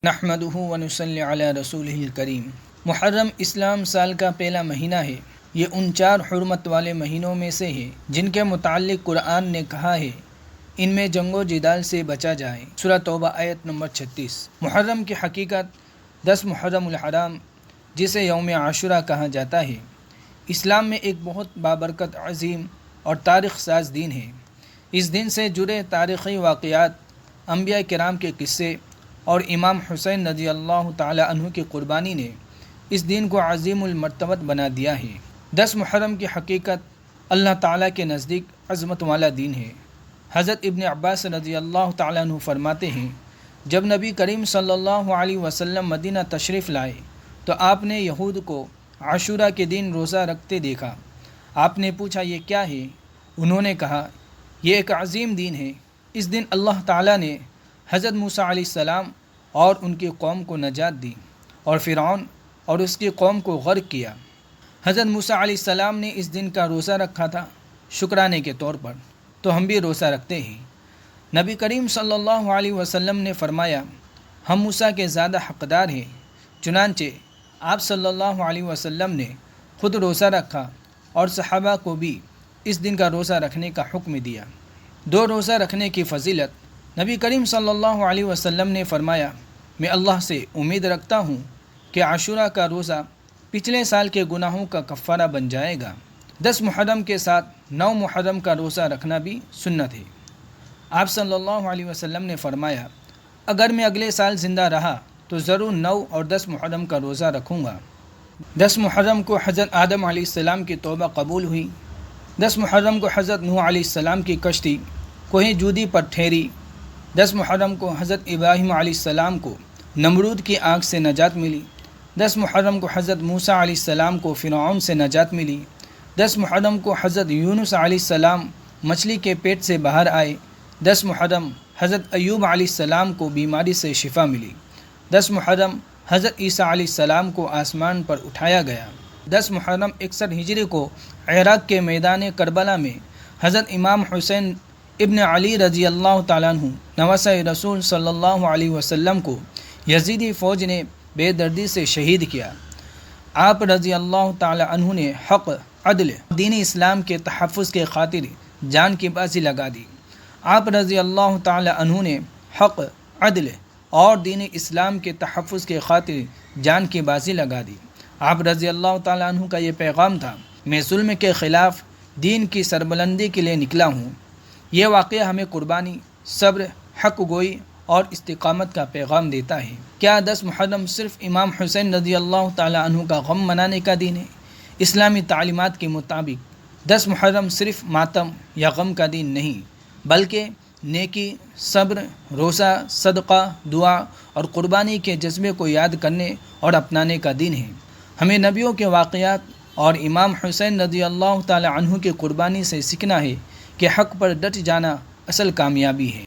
نحمدہ ونصلی علی رسولہ الکریم۔ محرم اسلام سال کا پہلا مہینہ ہے۔ یہ ان 4 حرمت والے مہینوں میں سے ہے جن کے متعلق قرآن نے کہا ہے ان میں جنگ و جدال سے بچا جائے۔ سورہ توبہ آیت نمبر 36۔ محرم کی حقیقت 10 محرم الحرام جسے یوم عاشورہ کہا جاتا ہے، اسلام میں ایک بہت بابرکت، عظیم اور تاریخ ساز دن ہے۔ اس دن سے جڑے تاریخی واقعات، انبیاء کرام کے قصے اور امام حسین رضی اللہ تعالی عنہ کی قربانی نے اس دن کو عظیم المرتبت بنا دیا ہے۔ 10 محرم کی حقیقت اللہ تعالیٰ کے نزدیک عظمت والا دن ہے۔ حضرت ابن عباس رضی اللہ تعالی عنہ فرماتے ہیں، جب نبی کریم صلی اللہ علیہ وسلم مدینہ تشریف لائے تو آپ نے یہود کو عاشورہ کے دن روزہ رکھتے دیکھا۔ آپ نے پوچھا یہ کیا ہے؟ انہوں نے کہا یہ ایک عظیم دن ہے۔ اس دن اللہ تعالیٰ نے حضرت موسیٰ علیہ السلام اور ان کی قوم کو نجات دی اور فرعون اور اس کی قوم کو غرق کیا۔ حضرت موسیٰ علیہ السلام نے اس دن کا روزہ رکھا تھا شکرانے کے طور پر، تو ہم بھی روزہ رکھتے ہیں۔ نبی کریم صلی اللہ علیہ وسلم نے فرمایا ہم موسیٰ کے زیادہ حقدار ہیں، چنانچہ آپ صلی اللہ علیہ وسلم نے خود روزہ رکھا اور صحابہ کو بھی اس دن کا روزہ رکھنے کا حکم دیا۔ 2 روزہ رکھنے کی فضیلت۔ نبی کریم صلی اللہ علیہ وسلم نے فرمایا میں اللہ سے امید رکھتا ہوں کہ عاشورہ کا روزہ پچھلے سال کے گناہوں کا کفارہ بن جائے گا۔ 10 محرم کے ساتھ 9 محرم کا روزہ رکھنا بھی سنت ہے۔ آپ صلی اللہ علیہ وسلم نے فرمایا اگر میں اگلے سال زندہ رہا تو ضرور 9 اور 10 محرم کا روزہ رکھوں گا۔ 10 محرم کو حضرت آدم علیہ السلام کی توبہ قبول ہوئی۔ 10 محرم کو حضرت نوح علیہ السلام کی کشتی کوہ جودی پر ٹھہری۔ 10 محرم کو حضرت ابراہیم علیہ السلام کو نمرود کی آگ سے نجات ملی۔ 10 محرم کو حضرت موسیٰ علیہ السلام کو فرعون سے نجات ملی۔ 10 محرم کو حضرت یونس علیہ السلام مچھلی کے پیٹ سے باہر آئے۔ 10 محرم حضرت ایوب علیہ السلام کو بیماری سے شفا ملی۔ 10 محرم حضرت عیسیٰ علیہ السلام کو آسمان پر اٹھایا گیا۔ 10 محرم 61 ہجری کو عراق کے میدان کربلا میں حضرت امام حسین ابن علی رضی اللہ تعالیٰ عنہ نواسۂ رسول صلی اللہ علیہ وسلم کو یزیدی فوج نے بے دردی سے شہید کیا۔ آپ رضی اللہ تعالیٰ عنہ نے حق، عدل، دین اسلام کے تحفظ کے خاطر جان کی بازی لگا دی۔ آپ رضی اللہ تعالیٰ عنہ نے حق، عدل اور دین اسلام کے تحفظ کے خاطر جان کی بازی لگا دی۔ آپ رضی اللہ تعالیٰ عنہ کا یہ پیغام تھا میں ظلم کے خلاف دین کی سربلندی کے لیے نکلا ہوں۔ یہ واقعہ ہمیں قربانی، صبر، حق گوئی اور استقامت کا پیغام دیتا ہے۔ کیا 10 محرم صرف امام حسین رضی اللہ تعالیٰ عنہ کا غم منانے کا دن ہے؟ اسلامی تعلیمات کے مطابق 10 محرم صرف ماتم یا غم کا دن نہیں، بلکہ نیکی، صبر، روزہ، صدقہ، دعا اور قربانی کے جذبے کو یاد کرنے اور اپنانے کا دن ہے۔ ہمیں نبیوں کے واقعات اور امام حسین رضی اللہ تعالیٰ عنہ کی قربانی سے سیکھنا ہے کہ حق پر ڈٹ جانا اصل کامیابی ہے۔